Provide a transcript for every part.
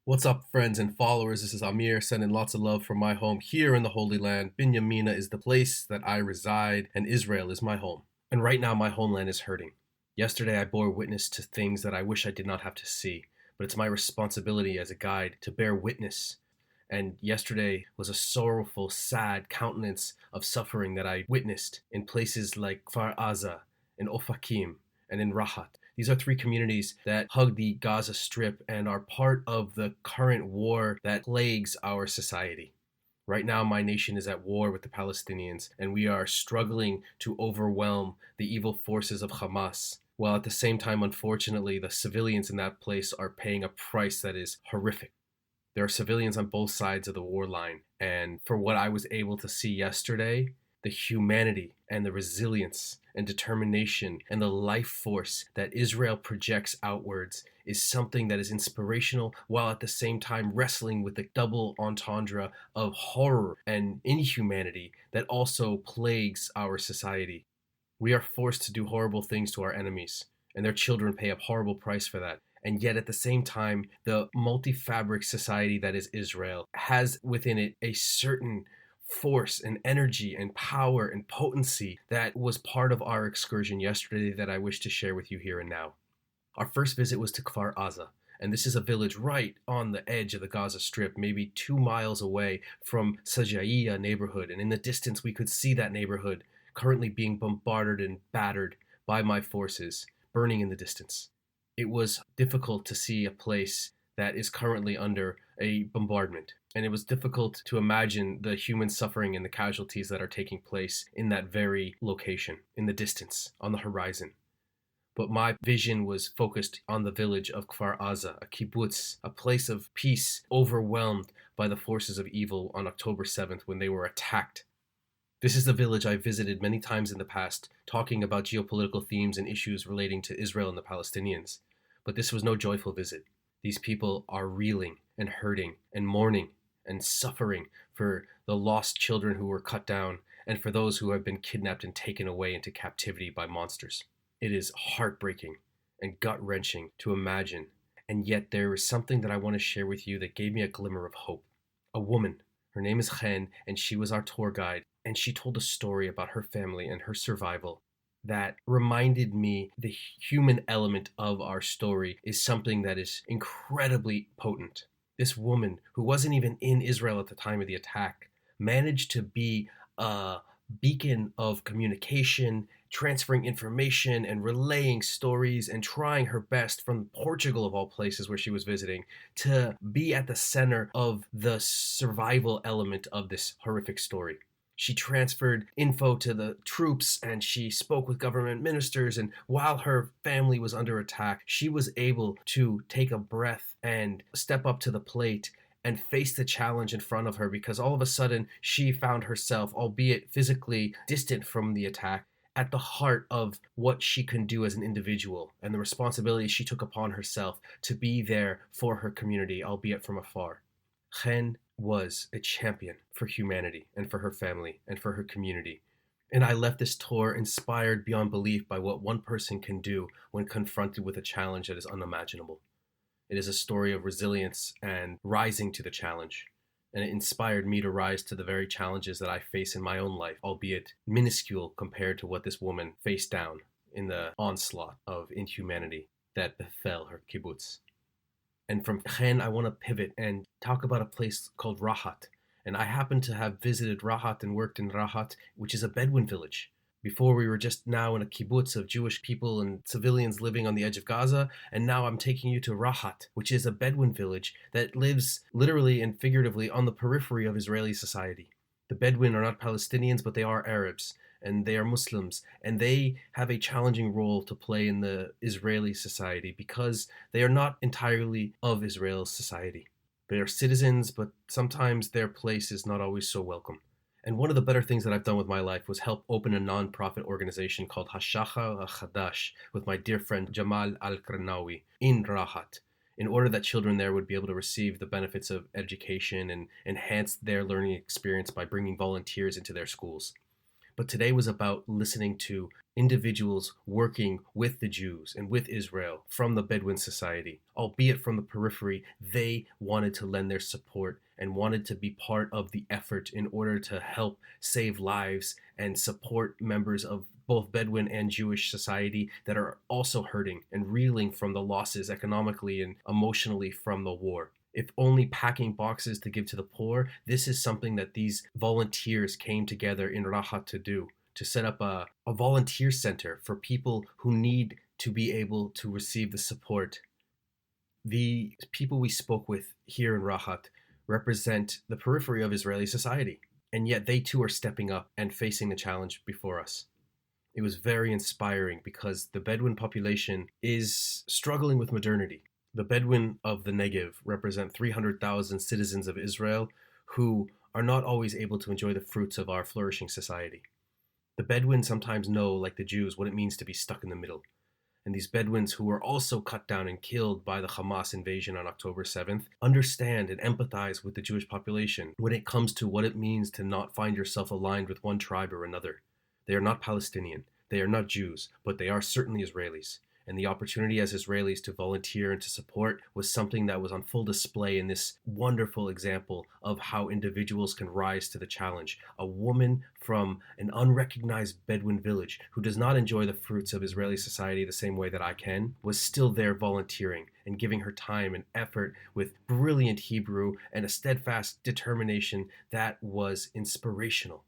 What's up, friends and followers? This is Amir sending lots of love from my home here in the Holy Land. Binyamina is the place that I reside, and Israel is my home. And right now, my homeland is hurting. Yesterday, I bore witness to things that I wish I did not have to see, but it's my responsibility as a guide to bear witness. And yesterday was a sorrowful, sad countenance of suffering that I witnessed in places like Kfar Aza, in Ofakim, and in Rahat. These are three communities that hug the Gaza Strip and are part of the current war that plagues our society. Right now, my nation is at war with the Palestinians, and we are struggling to overwhelm the evil forces of Hamas. While at the same time, unfortunately, the civilians in that place are paying a price that is horrific. There are civilians on both sides of the war line. And for what I was able to see yesterday, the humanity and the resilience and determination and the life force that Israel projects outwards is something that is inspirational while at the same time wrestling with the double entendre of horror and inhumanity that also plagues our society. We are forced to do horrible things to our enemies, and their children pay a horrible price for that. And yet, at the same time, the multi fabric society that is Israel has within it a certain force and energy and power and potency that was part of our excursion yesterday that I wish to share with you here and now. Our first visit was to Kfar Aza, and this is a village right on the edge of the Gaza Strip, maybe 2 miles away from Sajaiya neighborhood. And in the distance, we could see that neighborhood currently being bombarded and battered by my forces, burning in the distance. It was difficult to see a place that is currently under a bombardment. And it was difficult to imagine the human suffering and the casualties that are taking place in that very location, in the distance, on the horizon. But my vision was focused on the village of Kfar Aza, a kibbutz, a place of peace overwhelmed by the forces of evil on October 7th when they were attacked. This is the village I visited many times in the past, talking about geopolitical themes and issues relating to Israel and the Palestinians. But this was no joyful visit. These people are reeling and hurting and mourning and suffering for the lost children who were cut down and for those who have been kidnapped and taken away into captivity by monsters. It is heartbreaking and gut wrenching to imagine, and yet there is something that I want to share with you that gave me a glimmer of hope. A woman, her name is Chen, and she was our tour guide, and she told a story about her family and her survival that reminded me the human element of our story is something that is incredibly potent. This woman, who wasn't even in Israel at the time of the attack, managed to be a beacon of communication, transferring information and relaying stories and trying her best from Portugal, of all places where she was visiting, to be at the center of the survival element of this horrific story. She transferred info to the troops and she spoke with government ministers. And while her family was under attack, she was able to take a breath and step up to the plate and face the challenge in front of her because all of a sudden she found herself, albeit physically distant from the attack, at the heart of what she can do as an individual and the responsibility she took upon herself to be there for her community, albeit from afar. Chen was a champion for humanity and for her family and for her community. And I left this tour inspired beyond belief by what one person can do when confronted with a challenge that is unimaginable. It is a story of resilience and rising to the challenge. And it inspired me to rise to the very challenges that I face in my own life, albeit minuscule compared to what this woman faced down in the onslaught of inhumanity that befell her kibbutz. And from Chen, I want to pivot and talk about a place called Rahat. And I happen to have visited Rahat and worked in Rahat, which is a Bedouin village. Before we were just now in a kibbutz of Jewish people and civilians living on the edge of Gaza, and now I'm taking you to Rahat, which is a Bedouin village that lives literally and figuratively on the periphery of Israeli society. The Bedouin are not Palestinians, but they are Arabs, and they are Muslims, and they have a challenging role to play in the Israeli society because they are not entirely of Israel's society. They are citizens, but sometimes their place is not always so welcome. And one of the better things that I've done with my life was help open a non-profit organization called Hashachar HaChadash with my dear friend Jamal Al-Karnawi in Rahat, in order that children there would be able to receive the benefits of education and enhance their learning experience by bringing volunteers into their schools. But today was about listening to individuals working with the Jews and with Israel from the Bedouin society. Albeit from the periphery, they wanted to lend their support and wanted to be part of the effort in order to help save lives and support members of both Bedouin and Jewish society that are also hurting and reeling from the losses economically and emotionally from the war. If only packing boxes to give to the poor, this is something that these volunteers came together in Rahat to do, to set up a volunteer center for people who need to be able to receive the support. The people we spoke with here in Rahat represent the periphery of Israeli society, and yet they too are stepping up and facing the challenge before us. It was very inspiring because the Bedouin population is struggling with modernity. The Bedouin of the Negev represent 300,000 citizens of Israel who are not always able to enjoy the fruits of our flourishing society. The Bedouins sometimes know, like the Jews, what it means to be stuck in the middle. And these Bedouins, who were also cut down and killed by the Hamas invasion on October 7th, understand and empathize with the Jewish population when it comes to what it means to not find yourself aligned with one tribe or another. They are not Palestinian, they are not Jews, but they are certainly Israelis. And the opportunity as Israelis to volunteer and to support was something that was on full display in this wonderful example of how individuals can rise to the challenge. A woman from an unrecognized Bedouin village who does not enjoy the fruits of Israeli society the same way that I can was still there volunteering and giving her time and effort with brilliant Hebrew and a steadfast determination that was inspirational.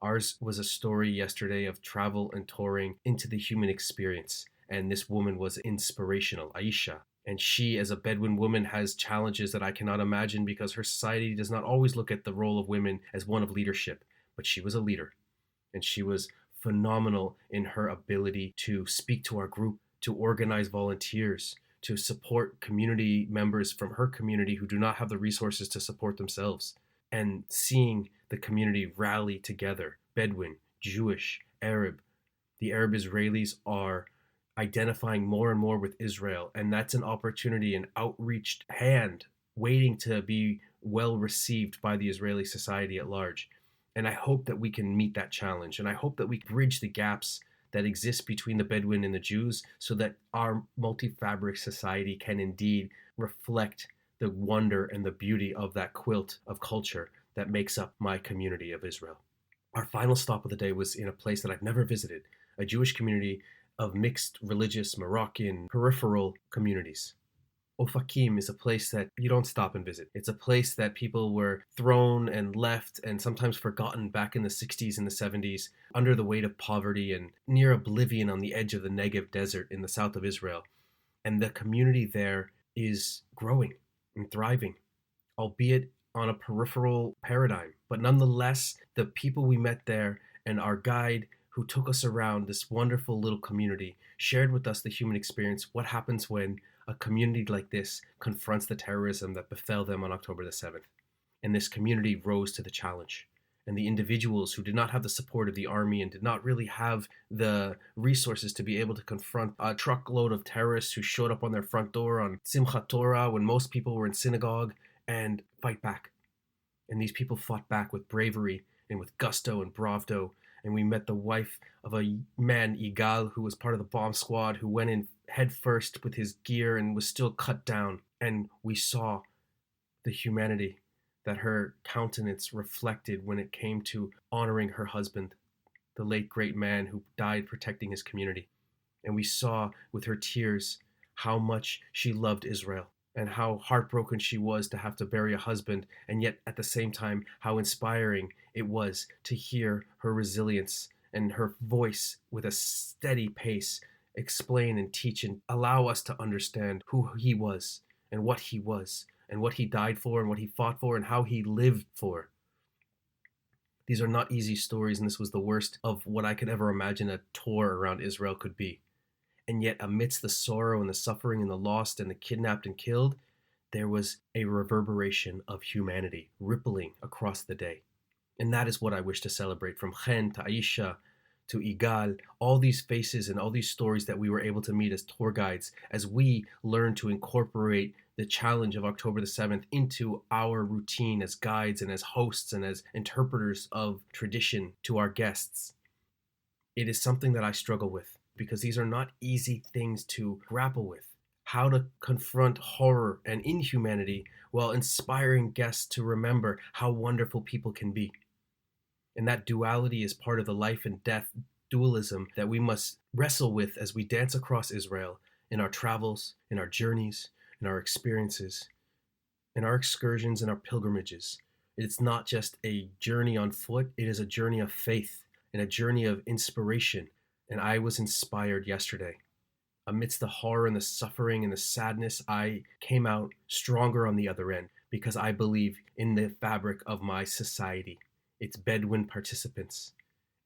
Ours was a story yesterday of travel and touring into the human experience. And this woman was inspirational, Aisha. And she, as a Bedouin woman, has challenges that I cannot imagine because her society does not always look at the role of women as one of leadership. But she was a leader. And she was phenomenal in her ability to speak to our group, to organize volunteers, to support community members from her community who do not have the resources to support themselves. And seeing the community rally together, Bedouin, Jewish, Arab. The Arab Israelis are identifying more and more with Israel, and that's an opportunity, an outreached hand waiting to be well received by the Israeli society at large. And I hope that we can meet that challenge, and I hope that we bridge the gaps that exist between the Bedouin and the Jews so that our multi-fabric society can indeed reflect the wonder and the beauty of that quilt of culture that makes up my community of Israel. Our final stop of the day was in a place that I've never visited, a Jewish community of mixed religious Moroccan peripheral communities. Ofakim is a place that you don't stop and visit. It's a place that people were thrown and left and sometimes forgotten back in the 60s and the 70s under the weight of poverty and near oblivion on the edge of the Negev desert in the south of Israel. And the community there is growing and thriving, albeit on a peripheral paradigm. But nonetheless, the people we met there and our guide who took us around this wonderful little community shared with us the human experience, what happens when a community like this confronts the terrorism that befell them on October the 7th. And this community rose to the challenge. And the individuals who did not have the support of the army and did not really have the resources to be able to confront a truckload of terrorists who showed up on their front door on Simchat Torah when most people were in synagogue and fight back. And these people fought back with bravery and with gusto and bravado. And we met the wife of a man, Igal, who was part of the bomb squad, who went in head first with his gear and was still cut down. And we saw the humanity that her countenance reflected when it came to honoring her husband, the late great man who died protecting his community. And we saw with her tears how much she loved Israel and how heartbroken she was to have to bury a husband, and yet at the same time how inspiring it was to hear her resilience and her voice with a steady pace explain and teach and allow us to understand who he was and what he died for and what he fought for and how he lived for. These are not easy stories, and this was the worst of what I could ever imagine a tour around Israel could be. And yet amidst the sorrow and the suffering and the lost and the kidnapped and killed, there was a reverberation of humanity rippling across the day. And that is what I wish to celebrate, from Chen to Aisha to Igal, all these faces and all these stories that we were able to meet as tour guides, as we learn to incorporate the challenge of October the 7th into our routine as guides and as hosts and as interpreters of tradition to our guests. It is something that I struggle with because these are not easy things to grapple with. How to confront horror and inhumanity while inspiring guests to remember how wonderful people can be. And that duality is part of the life and death dualism that we must wrestle with as we dance across Israel in our travels, in our journeys, in our experiences, in our excursions and our pilgrimages. It's not just a journey on foot, it is a journey of faith and a journey of inspiration. And I was inspired yesterday. Amidst the horror and the suffering and the sadness, I came out stronger on the other end because I believe in the fabric of my society. It's Bedouin participants,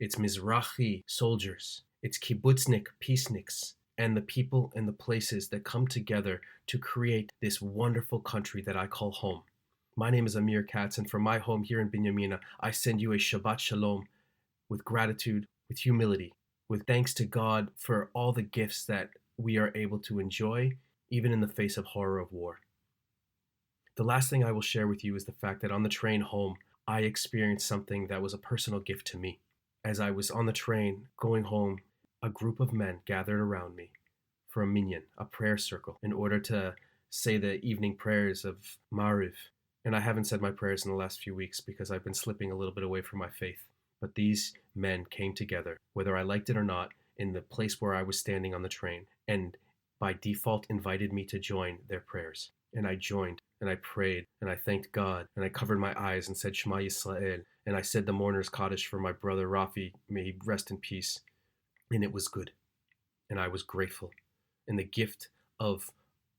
it's Mizrahi soldiers, it's kibbutznik peaceniks, and the people and the places that come together to create this wonderful country that I call home. My name is Amir Katz, and from my home here in Binyamina, I send you a Shabbat Shalom with gratitude, with humility, with thanks to God for all the gifts that we are able to enjoy, even in the face of horror of war. The last thing I will share with you is the fact that on the train home, I experienced something that was a personal gift to me. As I was on the train going home, a group of men gathered around me for a minyan, a prayer circle, in order to say the evening prayers of Mariv. And I haven't said my prayers in the last few weeks because I've been slipping a little bit away from my faith. But these men came together, whether I liked it or not, in the place where I was standing on the train, and by default invited me to join their prayers. And I joined, and I prayed, and I thanked God, and I covered my eyes and said Shema Yisrael, and I said the mourner's Kaddish for my brother Rafi, may he rest in peace. And it was good, and I was grateful. And the gift of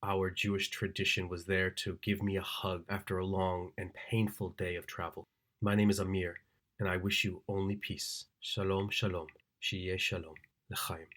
our Jewish tradition was there to give me a hug after a long and painful day of travel. My name is Amir, and I wish you only peace. Shalom, shalom. Shiyeh shalom. L'chaim.